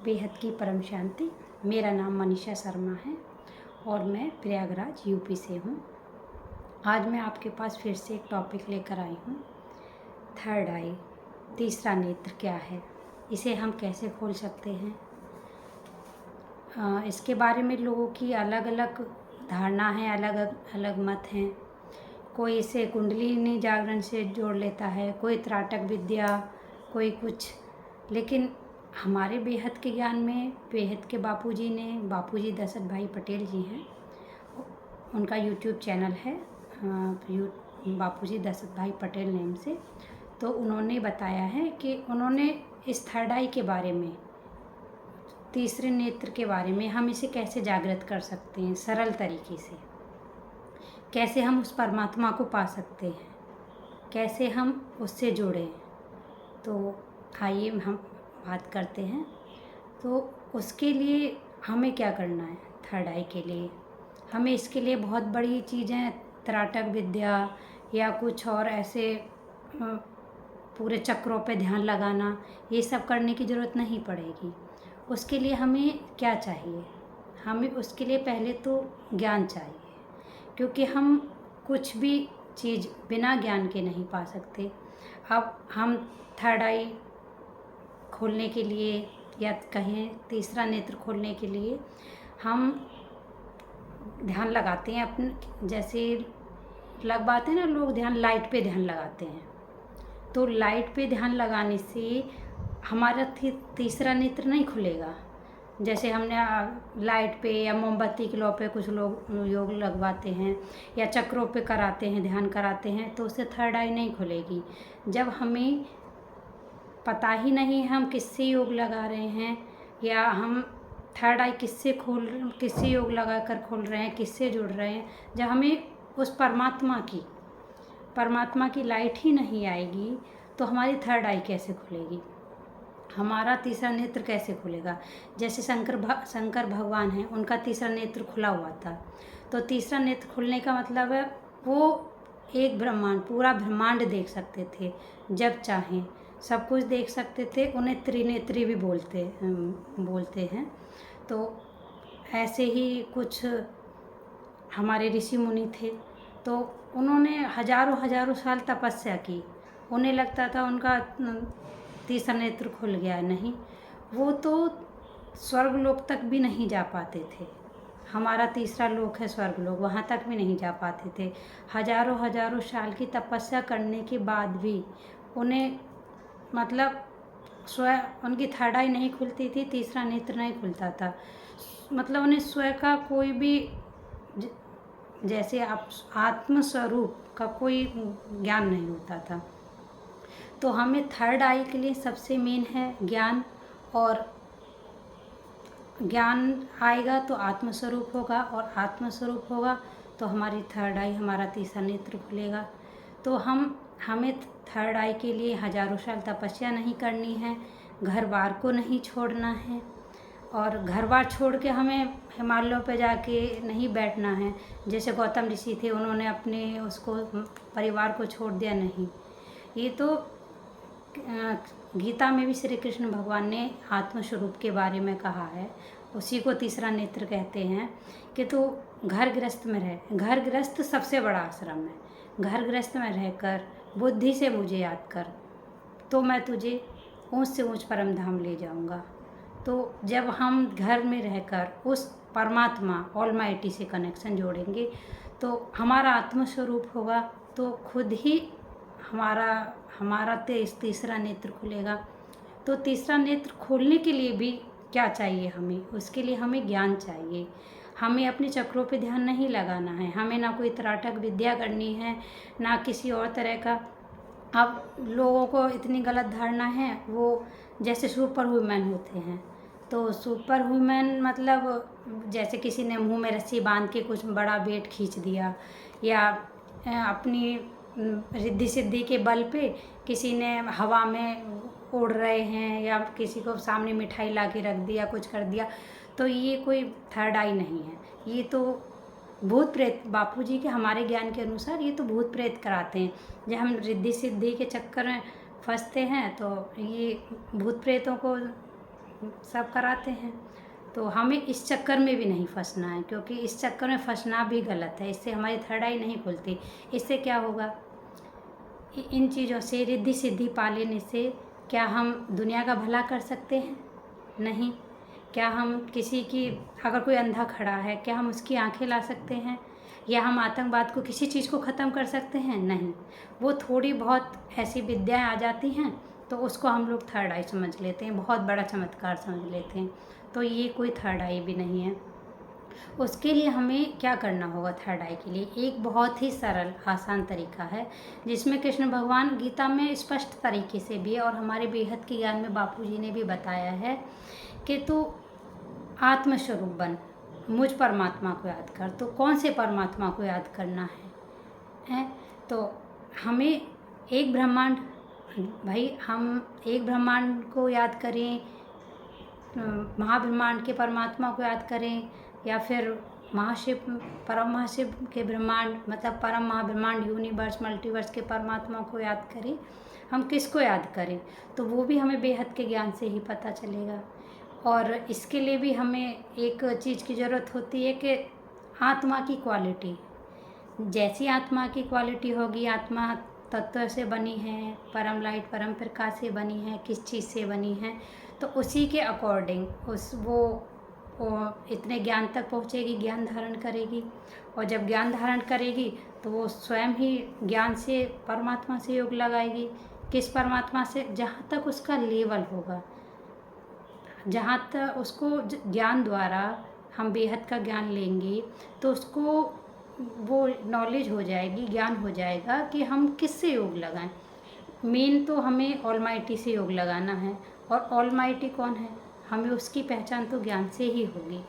बेहद की परम शांति। मेरा नाम मनीषा शर्मा है और मैं प्रयागराज यूपी से हूँ। आज मैं आपके पास फिर से एक टॉपिक लेकर आई हूँ। थर्ड आई, तीसरा नेत्र क्या है, इसे हम कैसे खोल सकते हैं। इसके बारे में लोगों की अलग अलग धारणा है, अलग अलग मत हैं। कोई इसे कुंडलिनी जागरण से जोड़ लेता है, कोई त्राटक विद्या, कोई कुछ। लेकिन हमारे बेहद के ज्ञान में बेहद के बापूजी दशरथ भाई पटेल जी हैं, उनका यूट्यूब चैनल है बापूजी दशरथ भाई पटेल नेम से। तो उन्होंने बताया है कि उन्होंने इस थर्ड आई के बारे में, तीसरे नेत्र के बारे में, हम इसे कैसे जागृत कर सकते हैं सरल तरीके से, कैसे हम उस परमात्मा को पा सकते हैं, कैसे हम उससे जुड़ें। तो आइए हम बात करते हैं। तो उसके लिए हमें क्या करना है। थर्ड आई के लिए हमें इसके लिए बहुत बड़ी चीज़ें, त्राटक विद्या या कुछ और ऐसे पूरे चक्रों पे ध्यान लगाना, ये सब करने की ज़रूरत नहीं पड़ेगी। उसके लिए हमें क्या चाहिए, हमें उसके लिए पहले तो ज्ञान चाहिए, क्योंकि हम कुछ भी चीज़ बिना ज्ञान के नहीं पा सकते। अब हम थर्ड आई खोलने के लिए या कहें तीसरा नेत्र खोलने के लिए हम ध्यान लगाते हैं अपने, जैसे लगवाते हैं ना लोग ध्यान, लाइट पे ध्यान लगाते हैं। तो लाइट पे ध्यान लगाने से हमारा तीसरा नेत्र नहीं खुलेगा। जैसे हमने लाइट पे या मोमबत्ती की लौ पे कुछ लोग योग लगवाते हैं या चक्रों पे कराते हैं, ध्यान कराते हैं, तो उससे थर्ड आई नहीं खुलेगी। जब हमें पता ही नहीं हम किससे योग लगा रहे हैं या हम थर्ड आई किससे योग लगाकर खोल रहे हैं, किससे जुड़ रहे हैं, जब हमें उस परमात्मा की लाइट ही नहीं आएगी, तो हमारी थर्ड आई कैसे खुलेगी, हमारा तीसरा नेत्र कैसे खुलेगा। जैसे शंकर भगवान हैं, उनका तीसरा नेत्र खुला हुआ था। तो तीसरा नेत्र खुलने का मतलब है वो एक ब्रह्मांड, पूरा ब्रह्मांड देख सकते थे, जब चाहें सब कुछ देख सकते थे। उन्हें त्रिनेत्री भी बोलते हैं। तो ऐसे ही कुछ हमारे ऋषि मुनि थे, तो उन्होंने हजारों साल तपस्या की। उन्हें लगता था उनका तीसरा नेत्र खुल गया, नहीं, वो तो स्वर्गलोक तक भी नहीं जा पाते थे। हमारा तीसरा लोक है स्वर्गलोक, वहाँ तक भी नहीं जा पाते थे। हजारों साल की तपस्या करने के बाद भी उन्हें मतलब स्वयं उनकी थर्ड आई नहीं खुलती थी, तीसरा नेत्र नहीं खुलता था। मतलब उन्हें स्वयं का कोई भी, जैसे आप आत्मस्वरूप का कोई ज्ञान नहीं होता था। तो हमें थर्ड आई के लिए सबसे मेन है ज्ञान, और ज्ञान आएगा तो आत्मस्वरूप होगा, और आत्मस्वरूप होगा तो हमारी थर्ड आई, हमारा तीसरा नेत्र खुलेगा। तो हमें थर्ड आई के लिए हजारों साल तपस्या नहीं करनी है, घर बार को नहीं छोड़ना है, और घर बार छोड़ के हमें हिमालयों पे जाके नहीं बैठना है। जैसे गौतम ऋषि थे, उन्होंने अपने उसको परिवार को छोड़ दिया, नहीं। ये तो गीता में भी श्री कृष्ण भगवान ने आत्मस्वरूप के बारे में कहा है, उसी को तीसरा नेत्र कहते हैं। कि तो घर गृहस्थ सबसे बड़ा आश्रम है। घर गृहस्थ में रहकर बुद्धि से मुझे याद कर, तो मैं तुझे ऊंच से ऊंच परम धाम ले जाऊंगा। तो जब हम घर में रहकर उस परमात्मा ऑलमाइटी से कनेक्शन जोड़ेंगे, तो हमारा आत्मस्वरूप होगा, तो खुद ही हमारा तीसरा नेत्र खुलेगा। तो तीसरा नेत्र खोलने के लिए भी क्या चाहिए हमें, उसके लिए हमें ज्ञान चाहिए। हमें अपने चक्रों पे ध्यान नहीं लगाना है, हमें ना कोई त्राटक विद्या करनी है, ना किसी और तरह का। अब लोगों को इतनी गलत धारणा है, वो जैसे सुपर वुमेन होते हैं। तो सुपर वुमेन मतलब जैसे किसी ने मुंह में रस्सी बांध के कुछ बड़ा वेट खींच दिया, या अपनी रिद्धि सिद्धि के बल पे किसी ने हवा में उड़ रहे हैं, या किसी को सामने मिठाई ला के रख दिया, कुछ कर दिया, तो ये कोई थर्ड आई नहीं है। ये तो भूत प्रेत, बापूजी के हमारे ज्ञान के अनुसार ये तो भूत प्रेत कराते हैं। जब हम रिद्धि सिद्धि के चक्कर में फंसते हैं, तो ये भूत प्रेतों को सब कराते हैं। तो हमें इस चक्कर में भी नहीं फंसना है, क्योंकि इस चक्कर में फंसना भी गलत है। इससे हमारी थर्ड आई नहीं खुलती। इससे क्या होगा, इन चीज़ों से रिद्धि सिद्धि पा लेने से क्या हम दुनिया का भला कर सकते हैं? नहीं। क्या हम किसी की, अगर कोई अंधा खड़ा है, क्या हम उसकी आंखें ला सकते हैं? या हम आतंकवाद को, किसी चीज़ को ख़त्म कर सकते हैं? नहीं। वो थोड़ी बहुत ऐसी विद्याएं आ जाती हैं तो उसको हम लोग थर्ड आई समझ लेते हैं, बहुत बड़ा चमत्कार समझ लेते हैं। तो ये कोई थर्ड आई भी नहीं है। उसके लिए हमें क्या करना होगा? थर्ड आई के लिए एक बहुत ही सरल आसान तरीका है, जिसमें कृष्ण भगवान गीता में स्पष्ट तरीके से भी और हमारे बेहद के ज्ञान में बापूजी ने भी बताया है कि तू आत्मस्वरूप बन, मुझ परमात्मा को याद कर। तो कौन से परमात्मा को याद करना है? तो हमें एक ब्रह्मांड, भाई हम एक ब्रह्मांड को याद करें, महाब्रह्मांड के परमात्मा को याद करें, या फिर महाशिव, परम महाशिव के ब्रह्मांड, मतलब परम महाब्रह्मांड, यूनिवर्स, मल्टीवर्स के परमात्मा को याद करें। हम किसको याद करें? तो वो भी हमें बेहद के ज्ञान से ही पता चलेगा। और इसके लिए भी हमें एक चीज़ की ज़रूरत होती है कि आत्मा की क्वालिटी, जैसी आत्मा की क्वालिटी होगी, आत्मा तत्व से बनी है, परम लाइट परम प्रकाश से बनी है, किस चीज़ से बनी है, तो उसी के अकॉर्डिंग वो इतने ज्ञान तक पहुँचेगी, ज्ञान धारण करेगी। और जब ज्ञान धारण करेगी तो वो स्वयं ही ज्ञान से परमात्मा से योग लगाएगी। किस परमात्मा से? जहाँ तक उसका लेवल होगा, जहाँ तक उसको ज्ञान द्वारा हम बेहद का ज्ञान लेंगे तो उसको वो नॉलेज हो जाएगी, ज्ञान हो जाएगा कि हम किससे योग लगाएं। मेन तो हमें ऑलमाइटी से योग लगाना है। और ऑलमाइटी कौन है? हमें उसकी पहचान तो ज्ञान से ही होगी।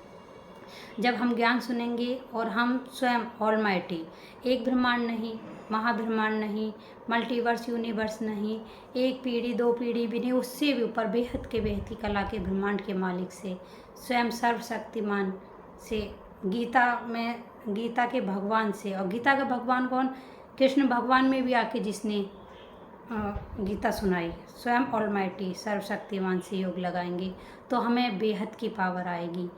जब हम ज्ञान सुनेंगे और हम स्वयं ऑलमाइटी, एक ब्रह्मांड नहीं, महाब्रह्मांड नहीं, मल्टीवर्स यूनिवर्स नहीं, एक पीढ़ी दो पीढ़ी भी नहीं, उससे भी ऊपर बेहद की कला के ब्रह्मांड के मालिक से, स्वयं सर्वशक्तिमान से, गीता के भगवान से। और गीता का भगवान कौन? कृष्ण भगवान में भी आके जिसने गीता सुनाई, स्वयं ऑलमाइटी सर्वशक्तिमान से योग लगाएंगे तो हमें बेहद की पावर आएगी।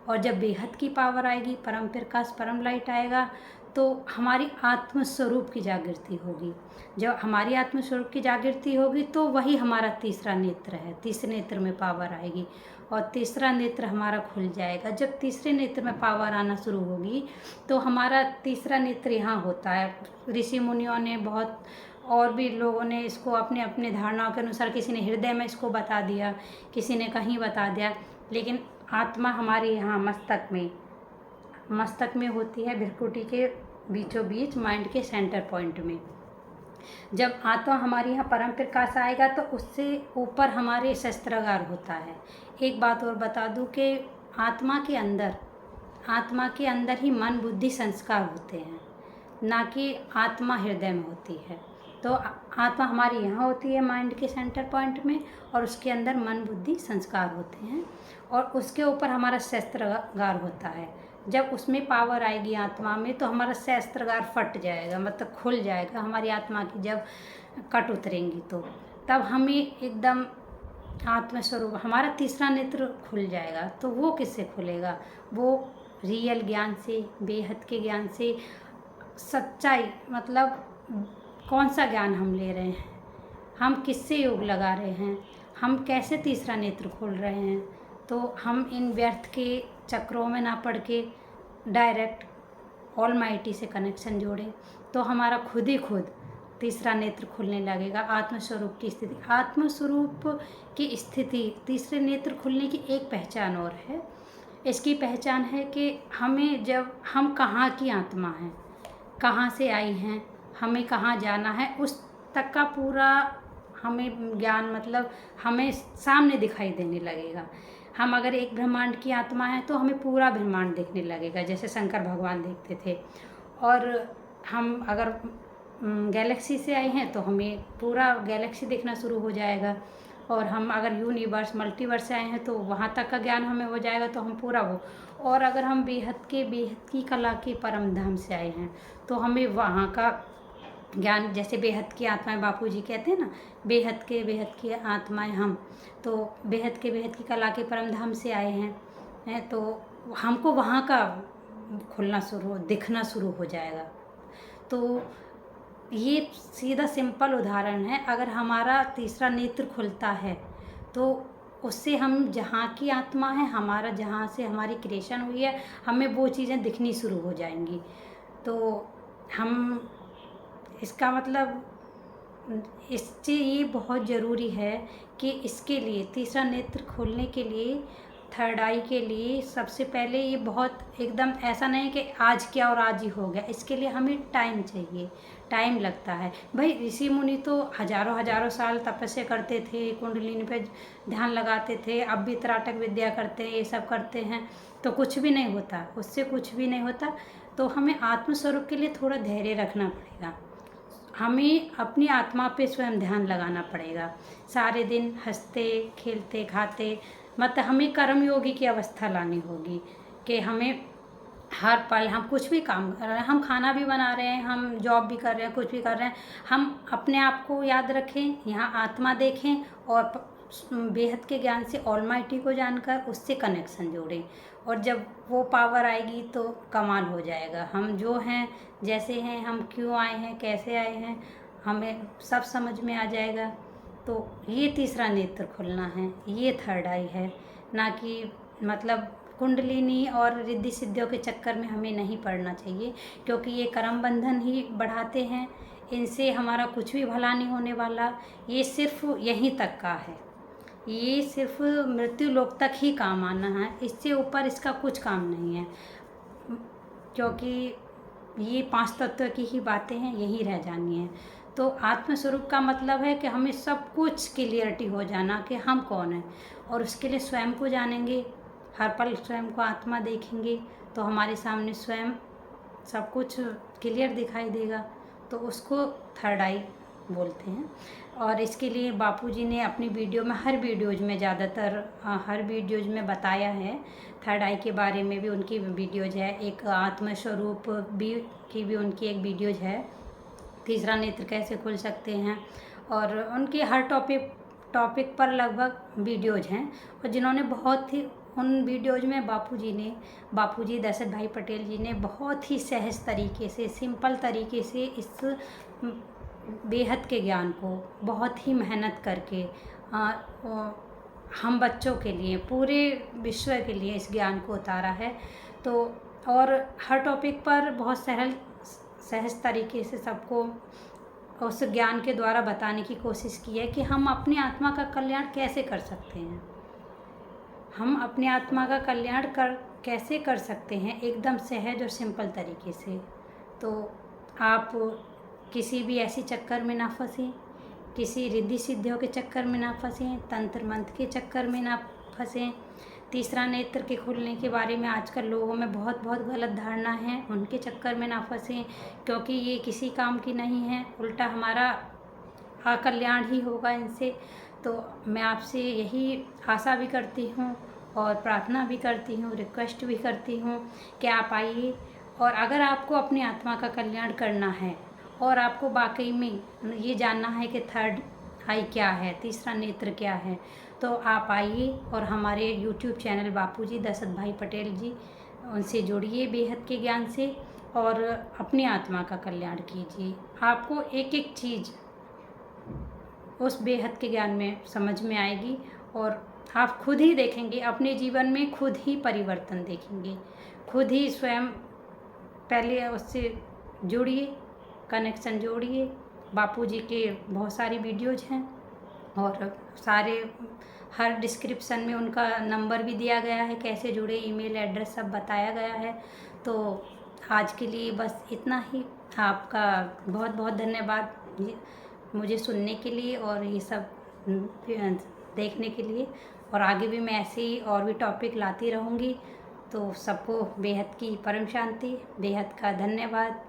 और जब बेहद की पावर आएगी, परम प्रकाश परम लाइट आएगा, तो हमारी आत्मस्वरूप की जागृति होगी। जब हमारी आत्मस्वरूप की जागृति होगी तो वही हमारा तीसरा नेत्र है। तीसरे नेत्र में पावर आएगी और तीसरा नेत्र हमारा खुल जाएगा। जब तीसरे नेत्र में पावर आना शुरू होगी तो हमारा तीसरा नेत्र यहाँ होता है। ऋषि मुनियों ने बहुत, और भी लोगों ने इसको अपने अपने धारणाओं के अनुसार, किसी ने हृदय में इसको बता दिया, किसी ने कहीं बता दिया, लेकिन आत्मा हमारे यहाँ मस्तक में होती है, भ्रुकुटी के बीचों बीच, माइंड के सेंटर पॉइंट में। जब आत्मा हमारे यहाँ परम प्रकाश आएगा तो उससे ऊपर हमारे शस्त्रागार होता है। एक बात और बता दूं कि आत्मा के अंदर ही मन बुद्धि संस्कार होते हैं, ना कि आत्मा हृदय में होती है। तो आत्मा हमारी यहाँ होती है माइंड के सेंटर पॉइंट में, और उसके अंदर मन बुद्धि संस्कार होते हैं, और उसके ऊपर हमारा शस्त्रागार होता है। जब उसमें पावर आएगी आत्मा में तो हमारा शस्त्रागार फट जाएगा, मतलब खुल जाएगा। हमारी आत्मा की जब कट उतरेंगी तो तब हमें एकदम आत्मस्वरूप, हमारा तीसरा नेत्र खुल जाएगा। तो वो किससे खुलेगा? वो रियल ज्ञान से, बेहद के ज्ञान से, सच्चाई, मतलब कौन सा ज्ञान हम ले रहे हैं, हम किससे योग लगा रहे हैं, हम कैसे तीसरा नेत्र खोल रहे हैं। तो हम इन व्यर्थ के चक्रों में ना पड़ के डायरेक्ट ऑलमाइटी से कनेक्शन जोड़ें तो हमारा खुद ही खुद तीसरा नेत्र खुलने लगेगा। आत्मस्वरूप की स्थिति, आत्मस्वरूप की स्थिति, तीसरे नेत्र खुलने की एक पहचान और है। इसकी पहचान है कि हमें, जब हम कहाँ की आत्मा हैं, कहाँ से आई हैं, हमें कहाँ जाना है, उस तक का पूरा हमें ज्ञान, मतलब हमें सामने दिखाई देने लगेगा। हम अगर एक ब्रह्मांड की आत्मा है तो हमें पूरा ब्रह्मांड देखने लगेगा, जैसे शंकर भगवान देखते थे। और हम अगर गैलेक्सी से आए हैं तो हमें पूरा गैलेक्सी देखना शुरू हो जाएगा। और हम अगर यूनिवर्स मल्टीवर्स से आए हैं तो वहाँ तक का ज्ञान हमें हो जाएगा, तो हम पूरा वो। और अगर हम बेहद की कला के परम धाम से आए हैं तो हमें वहाँ का ज्ञान, जैसे बेहद की आत्माएं बापूजी कहते हैं ना, बेहद की आत्माएं हम, तो बेहद की कला के परम धाम से आए हैं तो हमको वहाँ का दिखना शुरू हो जाएगा। तो ये सीधा सिंपल उदाहरण है, अगर हमारा तीसरा नेत्र खुलता है तो उससे हम जहाँ की आत्मा है, हमारा जहाँ से हमारी क्रिएशन हुई है, हमें वो चीज़ें दिखनी शुरू हो जाएंगी। तो हम इसका मतलब इससे ये बहुत ज़रूरी है कि इसके लिए तीसरा नेत्र खोलने के लिए, थर्ड आई के लिए, सबसे पहले ये बहुत एकदम ऐसा नहीं कि आज किया और आज ही हो गया, इसके लिए हमें टाइम चाहिए, टाइम लगता है। भाई ऋषि मुनि तो हजारों साल तपस्या करते थे, कुंडलिनी पे ध्यान लगाते थे, अब भी त्राटक विद्या करते हैं, ये सब करते हैं, तो कुछ भी नहीं होता, उससे कुछ भी नहीं होता। तो हमें आत्मस्वरूप के लिए थोड़ा धैर्य रखना पड़ेगा, हमें अपनी आत्मा पे स्वयं ध्यान लगाना पड़ेगा, सारे दिन हंसते खेलते खाते, मतलब हमें कर्मयोगी की अवस्था लानी होगी कि हमें हर पल हम कुछ भी काम कर रहे हैं, हम खाना भी बना रहे हैं, हम जॉब भी कर रहे हैं, कुछ भी कर रहे हैं, हम अपने आप को याद रखें, यहाँ आत्मा देखें और बेहद के ज्ञान से ऑलमाइटी को जानकर उससे कनेक्शन जोड़ें, और जब वो पावर आएगी तो कमाल हो जाएगा। हम जो हैं, जैसे हैं, हम क्यों आए हैं, कैसे आए हैं, हमें सब समझ में आ जाएगा। तो ये तीसरा नेत्र खुलना है, ये थर्ड आई है, ना कि मतलब कुंडलिनी और रिद्धि सिद्धियों के चक्कर में हमें नहीं पड़ना चाहिए, क्योंकि ये कर्म बंधन ही बढ़ाते हैं, इनसे हमारा कुछ भी भला नहीं होने वाला। ये सिर्फ यहीं तक का है, ये सिर्फ मृत्यु लोक तक ही काम आना है, इससे ऊपर इसका कुछ काम नहीं है, क्योंकि ये 5 तत्व की ही बातें हैं, यही रह जानी है। तो आत्मस्वरूप का मतलब है कि हमें सब कुछ क्लियरिटी हो जाना कि हम कौन हैं, और उसके लिए स्वयं को जानेंगे, हर पल स्वयं को आत्मा देखेंगे तो हमारे सामने स्वयं सब कुछ क्लियर दिखाई देगा। तो उसको थर्ड आई बोलते हैं। और इसके लिए बापूजी ने अपनी वीडियो में, हर वीडियोज़ में ज़्यादातर हर वीडियोज़ में बताया है, थर्ड आई के बारे में भी उनकी वीडियोज़ है, एक आत्मस्वरूप भी उनकी एक वीडियोज़ है, तीसरा नेत्र कैसे खुल सकते हैं, और उनके हर टॉपिक पर लगभग वीडियोज़ हैं। और जिन्होंने बहुत ही उन वीडियोज़ में बापूजी दशरथ भाई पटेल जी ने बहुत ही सहज तरीके से, सिंपल तरीके से इस बेहद के ज्ञान को बहुत ही मेहनत करके हम बच्चों के लिए, पूरे विश्व के लिए इस ज्ञान को उतारा है। तो और हर टॉपिक पर बहुत सहज तरीके से सबको उस ज्ञान के द्वारा बताने की कोशिश की है कि हम अपनी आत्मा का कल्याण कैसे कर सकते हैं, हम अपनी आत्मा का कल्याण कैसे कर सकते हैं, एकदम सहज और सिंपल तरीके से। तो आप किसी भी ऐसी चक्कर में ना फंसें, किसी रिद्धि सिद्धियों के चक्कर में ना फंसें, तंत्र मंत्र के चक्कर में ना फंसें। तीसरा नेत्र के खुलने के बारे में आजकल लोगों में बहुत गलत धारणा है, उनके चक्कर में ना फंसें, क्योंकि ये किसी काम की नहीं है, उल्टा हमारा अकल्याण ही होगा इनसे। तो मैं आपसे यही आशा भी करती हूँ और प्रार्थना भी करती हूँ, रिक्वेस्ट भी करती हूँ कि आप आइए, और अगर आपको अपनी आत्मा का कल्याण करना है और आपको वाकई में ये जानना है कि थर्ड आई क्या है, तीसरा नेत्र क्या है, तो आप आइए और हमारे YouTube चैनल बापूजी दशरथ भाई पटेल जी, उनसे जुड़िए बेहद के ज्ञान से, और अपनी आत्मा का कल्याण कीजिए। आपको एक एक चीज़ उस बेहद के ज्ञान में समझ में आएगी, और आप खुद ही देखेंगे, अपने जीवन में खुद ही परिवर्तन देखेंगे, खुद ही स्वयं पहले उससे जुड़िए, कनेक्शन जोड़िए। बापूजी के बहुत सारी वीडियोज़ हैं, और हर डिस्क्रिप्शन में उनका नंबर भी दिया गया है, कैसे जुड़े, ईमेल एड्रेस सब बताया गया है। तो आज के लिए बस इतना ही। आपका बहुत धन्यवाद मुझे सुनने के लिए और ये सब देखने के लिए, और आगे भी मैं ऐसे ही और भी टॉपिक लाती रहूँगी। तो सबको बेहद की परम शांति, बेहद का धन्यवाद।